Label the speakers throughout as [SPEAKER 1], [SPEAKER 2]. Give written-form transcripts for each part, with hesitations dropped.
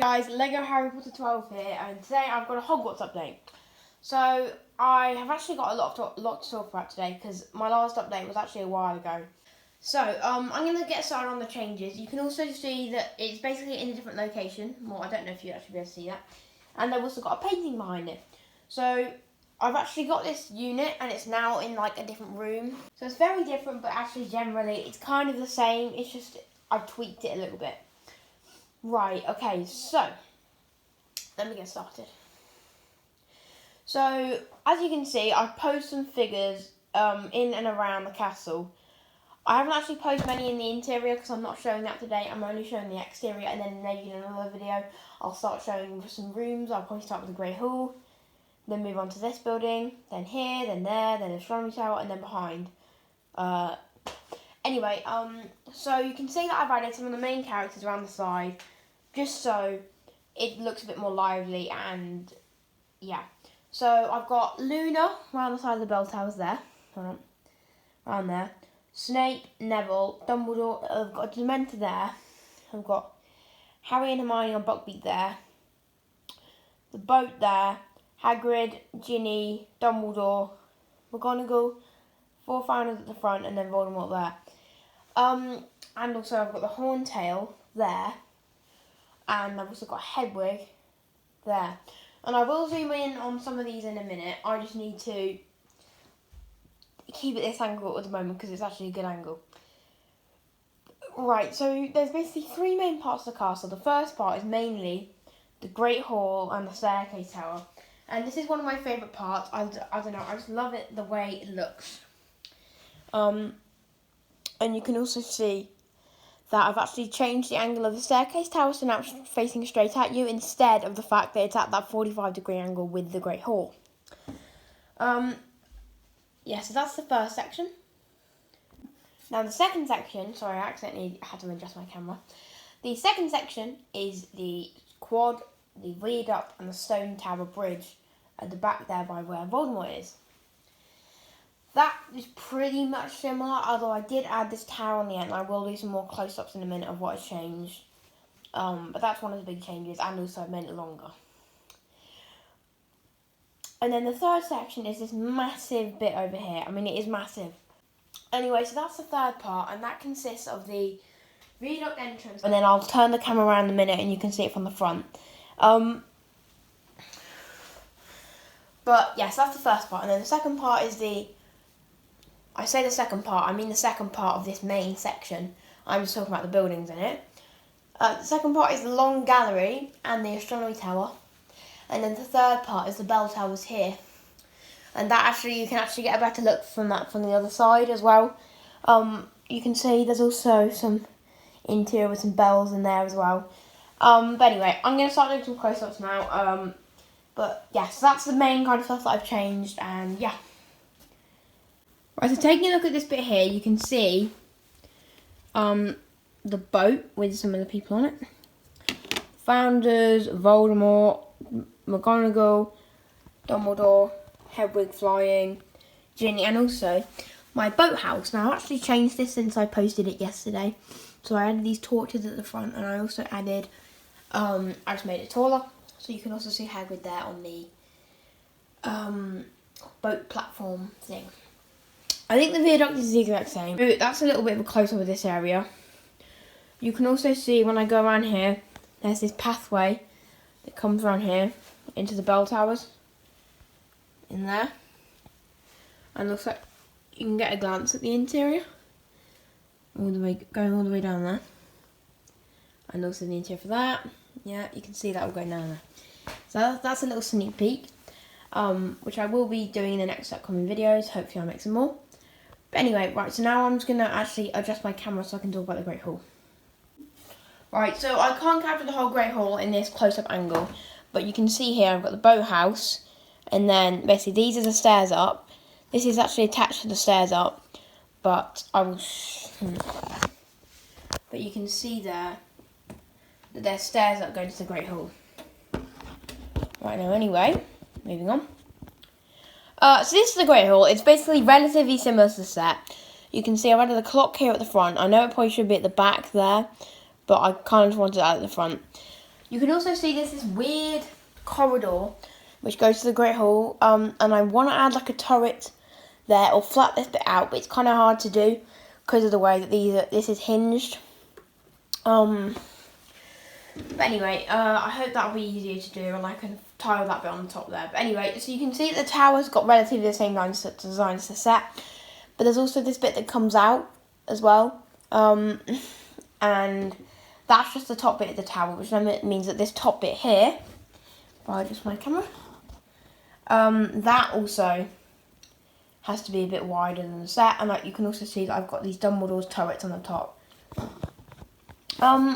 [SPEAKER 1] guys, legoharrypotter12 here, and today I've got a Hogwarts update. So I have actually got a lot to talk about today because my last update was actually a while ago. So I'm going to get started on the changes. You can also see that it's basically in a different location. Well, I don't know if you'd actually be able to see that. And they've also got a painting behind it. So I've actually got this unit and it's now in like a different room. So it's very different, but actually generally it's kind of the same. It's just I've tweaked it a little bit. Right, okay, so let me get started. So, as you can see, I've posted some figures in and around the castle. I haven't actually posted many in the interior because I'm not showing that today. I'm only showing the exterior, and then maybe in another video I'll start showing some rooms. I'll probably start with the Great Hall, then move on to this building, then here, then there, then the Astronomy Tower, and then behind. Anyway, so you can see that I've added some of the main characters around the side, just so it looks a bit more lively, and yeah. So I've got Luna around the side of the bell towers there, around there. Snape, Neville, Dumbledore, I've got a Dementor there. I've got Harry and Hermione on Buckbeak there. The boat there, Hagrid, Ginny, Dumbledore, McGonagall, 4 founders at the front, and then Voldemort there. And also I've got the Horntail there, and I've also got Hedwig there. And I will zoom in on some of these in a minute. I just need to keep it this angle at the moment because it's actually a good angle. Right, so there's basically 3 main parts of the castle. The first part is mainly the Great Hall and the Staircase Tower. And this is one of my favourite parts. I don't know, I just love it the way it looks. And you can also see that I've actually changed the angle of the staircase tower, so now it's facing straight at you instead of the fact that it's at that 45-degree angle with the Great Hall. Yeah, so that's the first section. Now the second section, sorry, I accidentally had to adjust my camera. The second section is the quad, the viaduct, and the stone tower bridge at the back there by where Voldemort is. That is pretty much similar, although I did add this tower on the end. I will do some more close-ups in a minute of what has changed. But that's one of the big changes, and also I've made it longer. And then the third section is this massive bit over here. I mean, it is massive. Anyway, so that's the third part, and that consists of the viaduct entrance. And then I'll turn the camera around in a minute, and you can see it from the front. But, yes, that's the first part. And then the second part is I say the second part, I mean the second part of this main section. I'm just talking about the buildings in it. The second part is the long gallery and the astronomy tower. And then the third part is the bell towers here. And that actually, you can actually get a better look from that from the other side as well. You can see there's also some interior with some bells in there as well. But anyway, I'm going to start doing some close-ups now. But yes, that's the main kind of stuff that I've changed, and yeah. Right, so taking a look at this bit here, you can see the boat with some of the people on it. Founders, Voldemort, McGonagall, Dumbledore, Hedwig flying, Ginny, and also my boathouse. Now, I've actually changed this since I posted it yesterday. So I added these torches at the front, and I also added, I just made it taller. So you can also see Hagrid there on the boat platform thing. I think the viaduct is the exact same. That's a little bit of a close-up of this area. You can also see when I go around here, there's this pathway that comes around here into the bell towers. In there. And looks like you can get a glance at the interior. Going all the way down there. And also the interior for that. Yeah, you can see that all going down there. So that's a little sneak peek. Which I will be doing in the next upcoming videos. Hopefully I'll make some more. But anyway, right, so now I'm just going to actually adjust my camera so I can talk about the Great Hall. Right, so I can't capture the whole Great Hall in this close-up angle, but you can see here I've got the boathouse, and then basically these are the stairs up. This is actually attached to the stairs up, but but you can see there that there's stairs up going to the Great Hall. Right, now anyway, moving on. So this is the Great Hall. It's basically relatively similar to the set. You can see I've added a clock here at the front. I know it probably should be at the back there, but I kind of wanted it at the front. You can also see there's this weird corridor which goes to the Great Hall, and I want to add like a turret there or flat this bit out, but it's kind of hard to do because of the way that this is hinged. But anyway, I hope that'll be easier to do, and I can tile that bit on the top there. But anyway, so you can see that the tower's got relatively the same design as the set, but there's also this bit that comes out as well, and that's just the top bit of the tower, which means that this top bit here, if I adjust my camera, that also has to be a bit wider than the set, and like you can also see that I've got these Dumbledore's turrets on the top.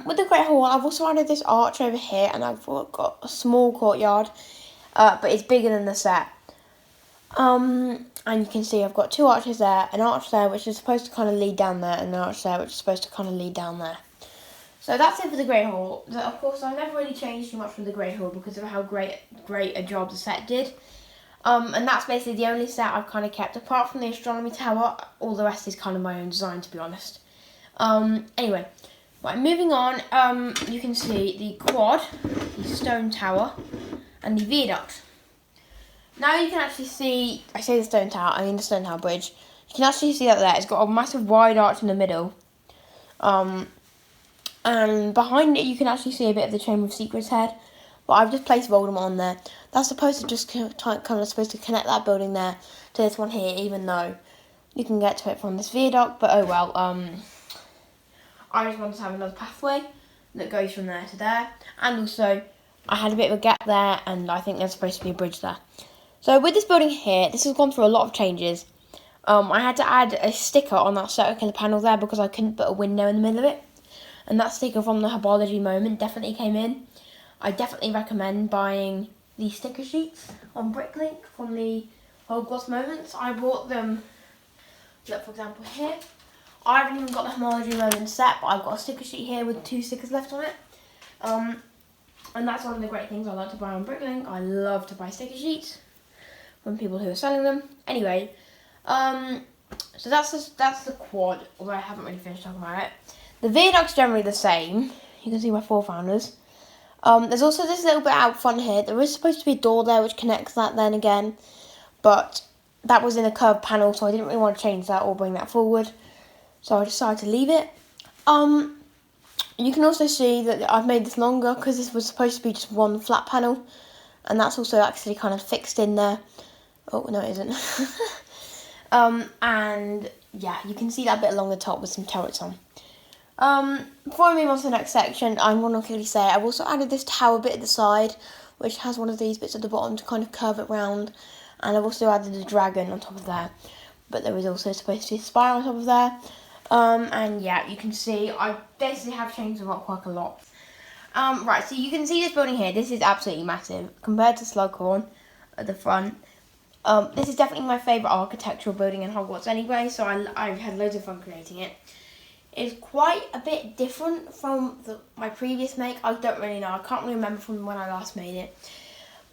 [SPEAKER 1] With the Great Hall, I've also added this arch over here, and I've got a small courtyard, but it's bigger than the set. And you can see I've got two arches there, an arch there which is supposed to kind of lead down there, and an arch there which is supposed to kind of lead down there. So that's it for the Great Hall. Of course, I've never really changed too much from the Great Hall because of how great a job the set did. And that's basically the only set I've kind of kept, apart from the astronomy tower. All the rest is kind of my own design, to be honest. Anyway, right, moving on, you can see the quad, the stone tower, and the viaduct. Now you can actually see, I say the stone tower, I mean the stone tower bridge. You can actually see that there. It's got a massive wide arch in the middle. And behind it you can actually see a bit of the Chamber of Secrets head. But I've just placed Voldemort on there. That's supposed to just kind of supposed to connect that building there to this one here, even though you can get to it from this viaduct. But oh well, I just wanted to have another pathway that goes from there to there. And also, I had a bit of a gap there, and I think there's supposed to be a bridge there. So with this building here, this has gone through a lot of changes. I had to add a sticker on that circular panel there because I couldn't put a window in the middle of it. And that sticker from the Herbology moment definitely came in. I definitely recommend buying these sticker sheets on Bricklink from the Hogwarts moments. I bought them, look, for example here. I haven't even got the Herbology moment set, but I've got a sticker sheet here with 2 stickers left on it. And that's one of the great things I like to buy on Bricklink. I love to buy sticker sheets from people who are selling them. Anyway, so that's the quad, although I haven't really finished talking about it. The viaduct's generally the same. You can see my 4 founders. There's also this little bit out front here. There is supposed to be a door there which connects that then again, but that was in a curved panel, so I didn't really want to change that or bring that forward. So I decided to leave it. You can also see that I've made this longer because this was supposed to be just one flat panel, and that's also actually kind of fixed in there. Oh, no it isn't. And yeah, you can see that bit along the top with some turrets on. Before I move on to the next section, I want to quickly say I've also added this tower bit at the side, which has one of these bits at the bottom to kind of curve it round, and I've also added a dragon on top of there, but there was also supposed to be a spire on top of there. And yeah, you can see I basically have changed the rock quite a lot. Right, so you can see this building here. This is absolutely massive compared to Slughorn at the front. This is definitely my favourite architectural building in Hogwarts anyway, so I've had loads of fun creating it. It's quite a bit different from my previous make. I don't really know. I can't really remember from when I last made it.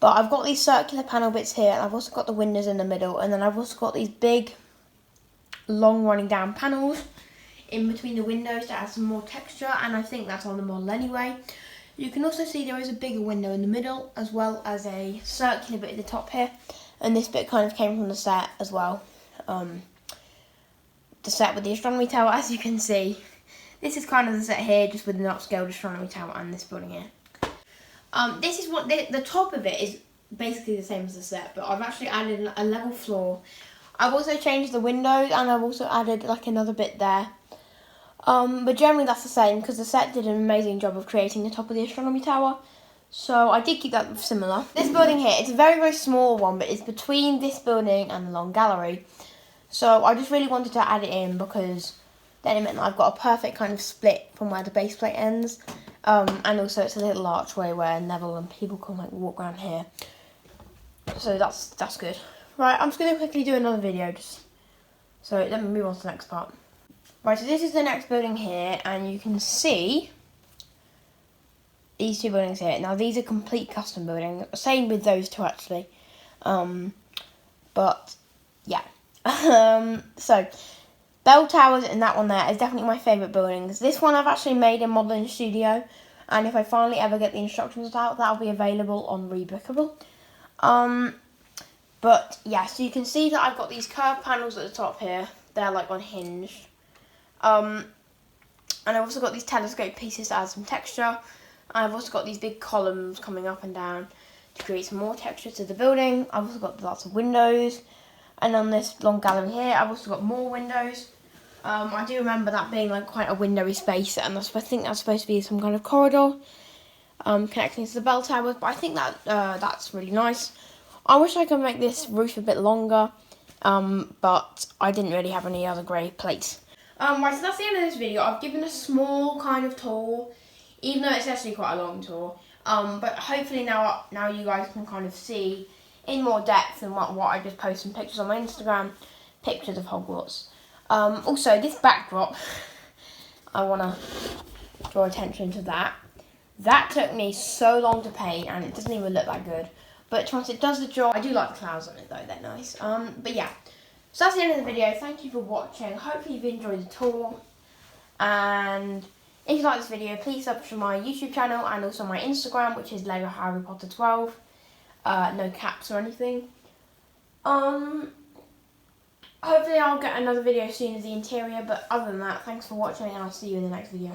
[SPEAKER 1] But I've got these circular panel bits here, and I've also got the windows in the middle, and then I've also got these big, long running down panels in between the windows to add some more texture, and I think that's on the model anyway. You can also see there is a bigger window in the middle, as well as a circular bit at the top here, and this bit kind of came from the set as well. The set with the astronomy tower, as you can see. This is kind of the set here, just with an upscaled astronomy tower and this building here. This is what the top of it is basically the same as the set, but I've actually added a level floor. I've also changed the windows, and I've also added like another bit there. But generally that's the same because the set did an amazing job of creating the top of the astronomy tower. So I did keep that similar. This building here, it's a very, very small one, but it's between this building and the long gallery. So I just really wanted to add it in because then it meant that I've got a perfect kind of split from where the base plate ends. And also it's a little archway where Neville and people can like walk around here. So that's good. Right, I'm just going to quickly do another video. So let me move on to the next part. Right, so this is the next building here, and you can see these 2 buildings here. Now these are complete custom buildings. Same with those 2 actually. But yeah. So Bell Towers and that one there is definitely my favourite buildings. This one I've actually made in Modelling Studio, and if I finally ever get the instructions out, that'll be available on Rebookable. But yeah, so you can see that I've got these curved panels at the top here. They're like unhinged. And I've also got these telescope pieces to add some texture. I've also got these big columns coming up and down to create some more texture to the building. I've also got lots of windows. And on this long gallery here, I've also got more windows. I do remember that being like quite a windowy space, and I think that's supposed to be some kind of corridor connecting to the bell towers, but I think that that's really nice. I wish I could make this roof a bit longer, but I didn't really have any other grey plates. Right, so that's the end of this video. I've given a small kind of tour, even though it's actually quite a long tour. But hopefully now you guys can kind of see in more depth than what I just posted some pictures on my Instagram, pictures of Hogwarts. Also, this backdrop, I want to draw attention to that. That took me so long to paint, and it doesn't even look that good. But once it does the job, I do like the clouds on it though, they're nice. But yeah, so that's the end of the video. Thank you for watching. Hopefully you've enjoyed the tour. And if you like this video, please subscribe to my YouTube channel and also my Instagram, which is legoharrypotter12. No caps or anything. Hopefully I'll get another video soon of the interior, but other than that, thanks for watching and I'll see you in the next video.